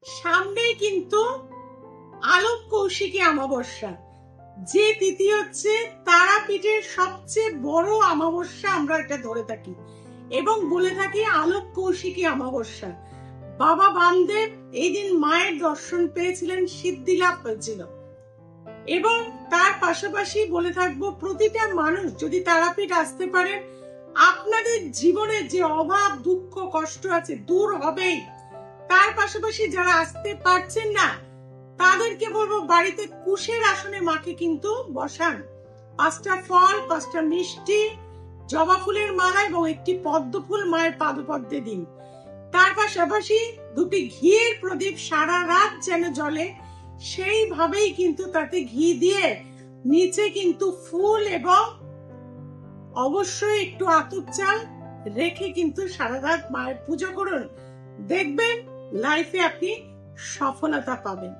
সামনেই কিন্তু আলোক কৌশিকী অমাবস্যা, যে তিথি হচ্ছে তারাপীঠের সবচেয়ে বড় অমাবস্যা আমরা এটা ধরে থাকি এবং বলে থাকি আলোক কৌশিকী অমাবস্যা। বাবা বামদেব এই দিন মায়ের দর্শন পেয়েছিলেন, সিদ্ধি লাভ হয়েছিল। এবং তার পাশাপাশি বলে থাকবো প্রতিটা মানুষ যদি তারাপীঠ আসতে পারেন, আপনাদের জীবনে যে অভাব দুঃখ কষ্ট আছে দূর হবেই। তার পাশাপাশি যারা আসতে পারছেন না তাদেরকে বলবো বাড়িতে কুশের আসনে মাকে কিন্তু বসান, 5টা ফল, 5টা মিষ্টি, জবা ফুলের মালা এবং একটি পদ্ম ফুল মায়ের পাদপদ্মে দিন। তার পাশাপাশি 2টি ঘিয়ের প্রদীপ সারা রাত যেন জ্বলে, সেইভাবেই কিন্তু তাতে ঘি দিয়ে নিচে কিন্তু ফুল এবং অবশ্যই একটু আতপ চাল রেখে কিন্তু সারা রাত মায়ের পুজো করুন। দেখবেন লাইফে আপনি সফলতা পাবেন।